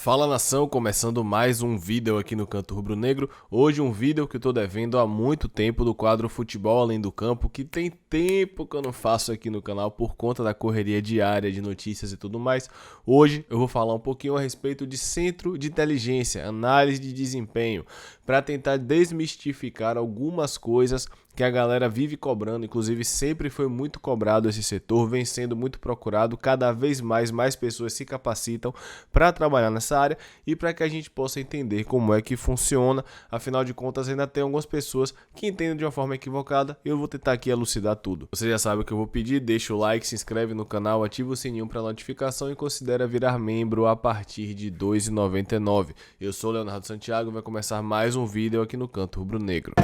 Fala nação, começando mais um vídeo aqui no Canto Rubro Negro. Hoje um vídeo que eu tô devendo há muito tempo do quadro Futebol Além do Campo, que tem tempo que eu não faço aqui no canal por conta da correria diária de notícias e tudo mais. Hoje eu vou falar um pouquinho a respeito de centro de inteligência, análise de desempenho, para tentar desmistificar algumas coisas que a galera vive cobrando, inclusive sempre foi muito cobrado esse setor, vem sendo muito procurado, cada vez mais pessoas se capacitam para trabalhar nessa área e para que a gente possa entender como é que funciona. Afinal de contas, ainda tem algumas pessoas que entendem de uma forma equivocada e eu vou tentar aqui elucidar tudo. Você já sabe o que eu vou pedir, deixa o like, se inscreve no canal, ativa o sininho para notificação e considera virar membro a partir de R$ 2,99. Eu sou o Leonardo Santiago e vai começar mais um vídeo aqui no Canto Rubro Negro.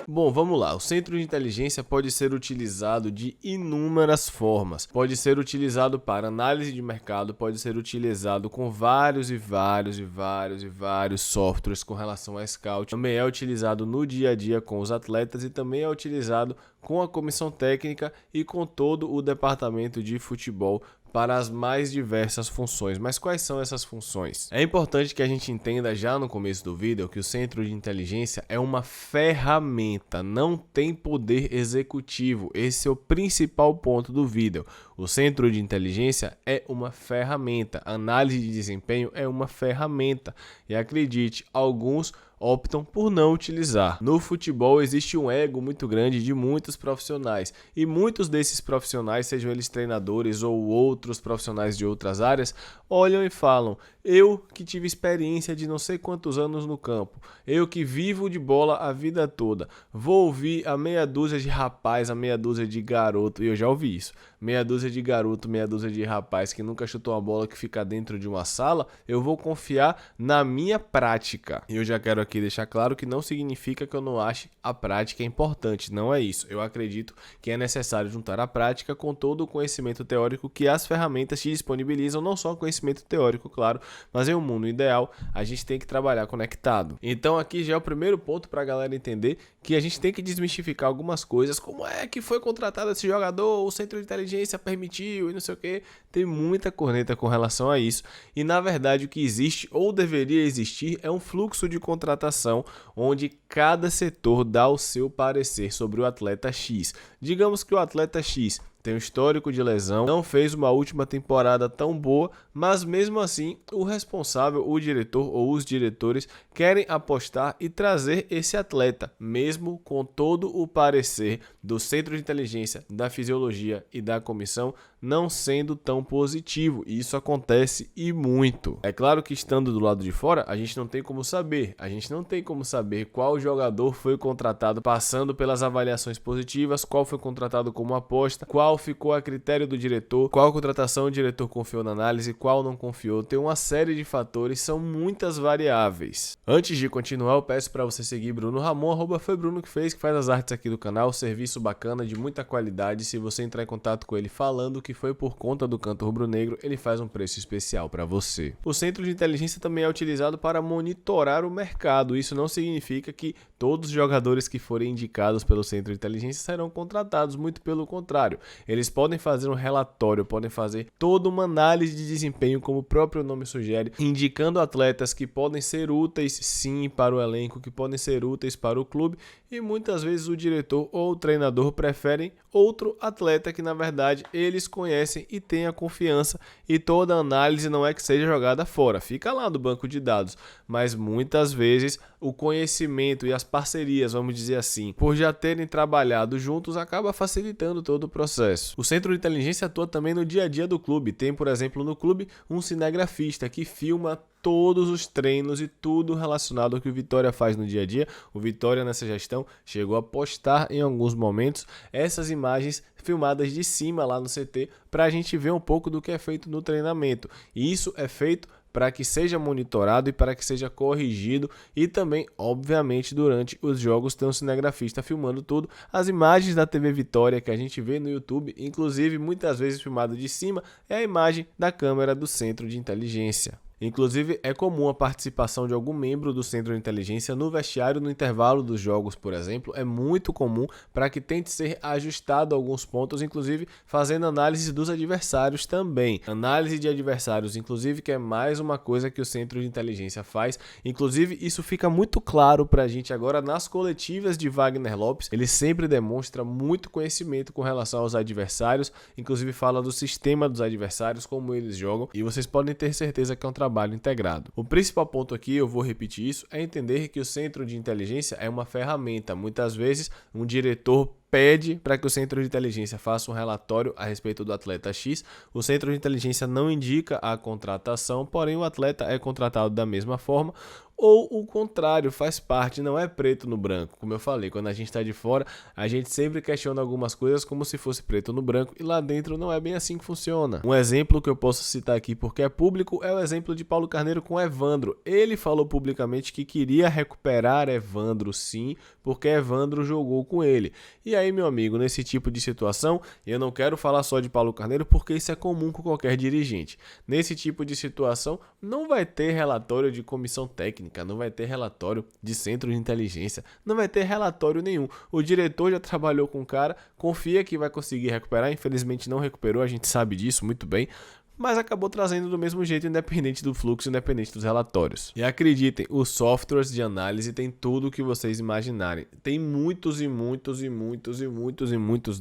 Bom, vamos lá. O centro de inteligência pode ser utilizado de inúmeras formas. Pode ser utilizado para análise de mercado, pode ser utilizado com vários softwares com relação a scout. Também é utilizado no dia a dia com os atletas e também é utilizado com a comissão técnica e com todo o departamento de futebol para as mais diversas funções. Mas quais são essas funções? É importante que a gente entenda já no começo do vídeo que o centro de inteligência é uma ferramenta, não tem poder executivo. Esse é o principal ponto do vídeo. O centro de inteligência é uma ferramenta, análise de desempenho é uma ferramenta. E acredite, alguns optam por não utilizar. No futebol existe um ego muito grande de muitos profissionais e muitos desses profissionais, sejam eles treinadores ou outros profissionais de outras áreas, olham e falam: eu que tive experiência de não sei quantos anos no campo, eu que vivo de bola a vida toda, vou ouvir a meia dúzia de rapaz, a meia dúzia de garoto, e eu já ouvi isso, meia dúzia de garoto, meia dúzia de rapaz que nunca chutou uma bola que fica dentro de uma sala, eu vou confiar na minha prática. E eu já quero aqui deixar claro que não significa que eu não ache a prática importante, não é isso. Eu acredito que é necessário juntar a prática com todo o conhecimento teórico que as ferramentas te disponibilizam, não só conhecimento teórico, claro, mas em um mundo ideal a gente tem que trabalhar conectado. Então aqui já é o primeiro ponto para a galera entender que a gente tem que desmistificar algumas coisas, como é que foi contratado esse jogador, o centro de inteligência permitiu e não sei o que. Tem muita corneta com relação a isso e na verdade o que existe ou deveria existir é um fluxo de contratação onde cada setor dá o seu parecer sobre o atleta X. Digamos que o atleta X tem um histórico de lesão, não fez uma última temporada tão boa, mas mesmo assim o responsável, o diretor ou os diretores querem apostar e trazer esse atleta, mesmo com todo o parecer do centro de inteligência, da fisiologia e da comissão não sendo tão positivo. E isso acontece e muito. É claro que estando do lado de fora, a gente não tem como saber. A gente não tem como saber qual jogador foi contratado passando pelas avaliações positivas, qual foi contratado como aposta, qual ficou a critério do diretor, qual contratação o diretor confiou na análise, qual não confiou. Tem uma série de fatores, são muitas variáveis. Antes de continuar, eu peço para você seguir Bruno Ramon, @foi Bruno que fez, que faz as artes aqui do canal, serviço bacana, de muita qualidade. Se você entrar em contato com ele falando que foi por conta do Canto Rubro Negro, ele faz um preço especial para você. O centro de inteligência também é utilizado para monitorar o mercado. Isso não significa que todos os jogadores que forem indicados pelo centro de inteligência serão contratados, muito pelo contrário. Eles podem fazer um relatório, podem fazer toda uma análise de desempenho, como o próprio nome sugere, indicando atletas que podem ser úteis sim para o elenco, que podem ser úteis para o clube, e muitas vezes o diretor ou o treinador preferem outro atleta que na verdade eles conhecem e têm a confiança, e toda a análise não é que seja jogada fora, fica lá no banco de dados, mas muitas vezes o conhecimento e as parcerias, vamos dizer assim, por já terem trabalhado juntos, acaba facilitando todo o processo. O centro de inteligência atua também no dia a dia do clube. Tem, por exemplo, no clube um cinegrafista que filma todos os treinos e tudo relacionado ao que o Vitória faz no dia a dia. O Vitória nessa gestão chegou a postar em alguns momentos essas imagens filmadas de cima lá no CT para a gente ver um pouco do que é feito no treinamento. E isso é feito para que seja monitorado e para que seja corrigido, e também, obviamente, durante os jogos tem um cinegrafista filmando tudo. As imagens da TV Vitória que a gente vê no YouTube, inclusive muitas vezes filmado de cima, é a imagem da câmera do centro de inteligência. Inclusive, é comum a participação de algum membro do centro de inteligência no vestiário no intervalo dos jogos, por exemplo. É muito comum para que tente ser ajustado alguns pontos, inclusive fazendo análise dos adversários também. Análise de adversários, inclusive, que é mais uma coisa que o centro de inteligência faz. Inclusive, isso fica muito claro para a gente agora nas coletivas de Wagner Lopes. Ele sempre demonstra muito conhecimento com relação aos adversários, inclusive fala do sistema dos adversários, como eles jogam, e vocês podem ter certeza que é um trabalho integrado. O principal ponto aqui, eu vou repetir isso, é entender que o centro de inteligência é uma ferramenta. Muitas vezes, um diretor pede para que o centro de inteligência faça um relatório a respeito do atleta X. O centro de inteligência não indica a contratação, porém o atleta é contratado da mesma forma. Ou o contrário, faz parte, não é preto no branco. Como eu falei, quando a gente está de fora, a gente sempre questiona algumas coisas como se fosse preto no branco, e lá dentro não é bem assim que funciona. Um exemplo que eu posso citar aqui porque é público é o exemplo de Paulo Carneiro com Evandro. Ele falou publicamente que queria recuperar Evandro sim, porque Evandro jogou com ele. E aí, meu amigo, nesse tipo de situação, eu não quero falar só de Paulo Carneiro porque isso é comum com qualquer dirigente. Nesse tipo de situação, não vai ter relatório de comissão técnica, não vai ter relatório de centro de inteligência, não vai ter relatório nenhum. O diretor já trabalhou com o cara, confia que vai conseguir recuperar, infelizmente não recuperou, a gente sabe disso muito bem, mas acabou trazendo do mesmo jeito, independente do fluxo, independente dos relatórios. E acreditem, os softwares de análise tem tudo o que vocês imaginarem. Tem muitos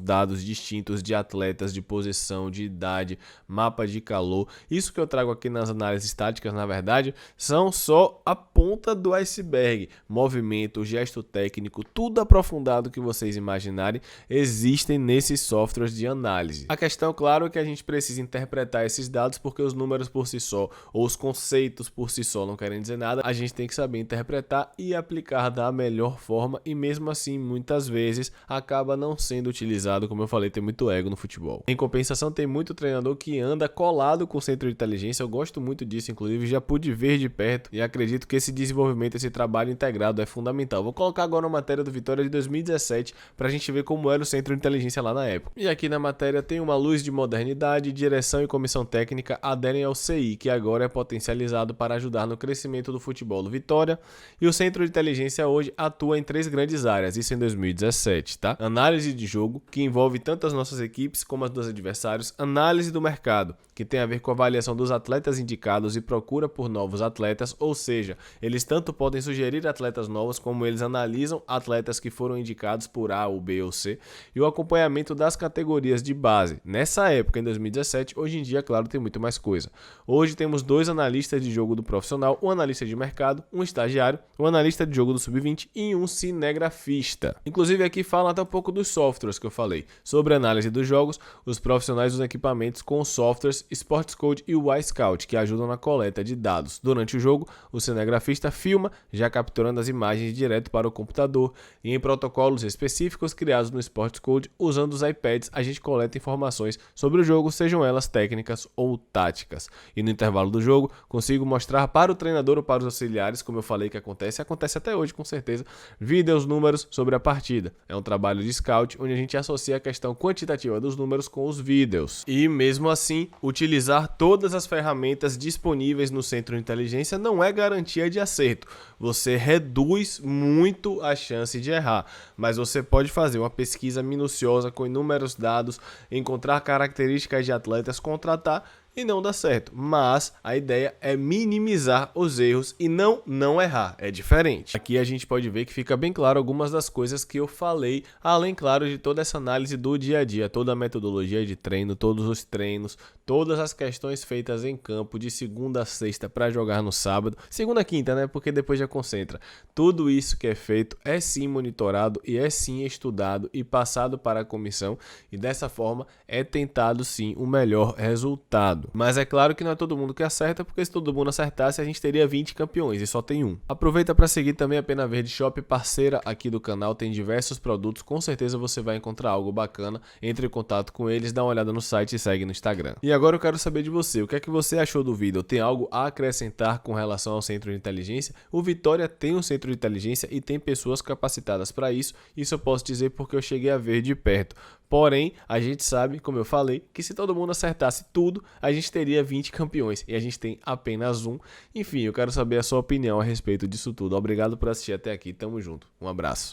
dados distintos de atletas, de posição, de idade, mapa de calor. Isso que eu trago aqui nas análises estáticas, na verdade, são só a ponta do iceberg. Movimento, gesto técnico, tudo aprofundado que vocês imaginarem, existem nesses softwares de análise. A questão, claro, é que a gente precisa interpretar esses dados, porque os números por si só, ou os conceitos por si só não querem dizer nada, a gente tem que saber interpretar e aplicar da melhor forma, e mesmo assim, muitas vezes, acaba não sendo utilizado, como eu falei, tem muito ego no futebol. Em compensação, tem muito treinador que anda colado com o centro de inteligência, eu gosto muito disso, inclusive já pude ver de perto, e acredito que esse desenvolvimento, esse trabalho integrado é fundamental. Vou colocar agora uma matéria do Vitória de 2017, pra gente ver como era o centro de inteligência lá na época. E aqui na matéria tem uma luz de modernidade, direção e comissão técnica aderem ao CI, que agora é potencializado para ajudar no crescimento do futebol do Vitória, e o centro de inteligência hoje atua em 3 grandes áreas, isso em 2017, tá? Análise de jogo, que envolve tanto as nossas equipes como as dos adversários, análise do mercado, que tem a ver com a avaliação dos atletas indicados e procura por novos atletas, ou seja, eles tanto podem sugerir atletas novos, como eles analisam atletas que foram indicados por A, ou B ou C, e o acompanhamento das categorias de base. Nessa época, em 2017, hoje em dia, claro, tem muito mais coisa. Hoje temos 2 analistas de jogo do profissional, um analista de mercado, um estagiário, um analista de jogo do sub-20 e um cinegrafista. Inclusive aqui fala até um pouco dos softwares que eu falei. Sobre a análise dos jogos, os profissionais usam equipamentos com os softwares Sportscode e o iScout, que ajudam na coleta de dados. Durante o jogo, o cinegrafista filma, já capturando as imagens direto para o computador, e em protocolos específicos criados no Sportscode, usando os iPads, a gente coleta informações sobre o jogo, sejam elas técnicas ou táticas. E no intervalo do jogo, consigo mostrar para o treinador ou para os auxiliares, como eu falei que acontece até hoje com certeza, vídeos, números sobre a partida. É um trabalho de scout, onde a gente associa a questão quantitativa dos números com os vídeos. E mesmo assim, utilizar todas as ferramentas disponíveis no centro de inteligência não é garantia de acerto. Você reduz muito a chance de errar, mas você pode fazer uma pesquisa minuciosa com inúmeros dados, encontrar características de atletas, contratar e não dá certo. Mas a ideia é minimizar os erros e não errar. É diferente. Aqui a gente pode ver que fica bem claro algumas das coisas que eu falei, além, claro, de toda essa análise do dia a dia, toda a metodologia de treino, todos os treinos, todas as questões feitas em campo de segunda a sexta para jogar no sábado, segunda a quinta, né? Porque depois já concentra. Tudo isso que é feito é sim monitorado e é sim estudado e passado para a comissão, e dessa forma é tentado sim o melhor resultado. Mas é claro que não é todo mundo que acerta, porque se todo mundo acertasse, a gente teria 20 campeões e só tem um. Aproveita para seguir também a Pena Verde Shop, parceira aqui do canal, tem diversos produtos, com certeza você vai encontrar algo bacana. Entre em contato com eles, dá uma olhada no site e segue no Instagram. E agora eu quero saber de você, o que é que você achou do vídeo? Tem algo a acrescentar com relação ao centro de inteligência? O Vitória tem um centro de inteligência e tem pessoas capacitadas para isso, eu posso dizer porque eu cheguei a ver de perto. Porém, a gente sabe, como eu falei, que se todo mundo acertasse tudo, a gente teria 20 campeões e a gente tem apenas um. Enfim, eu quero saber a sua opinião a respeito disso tudo. Obrigado por assistir até aqui, tamo junto. Um abraço.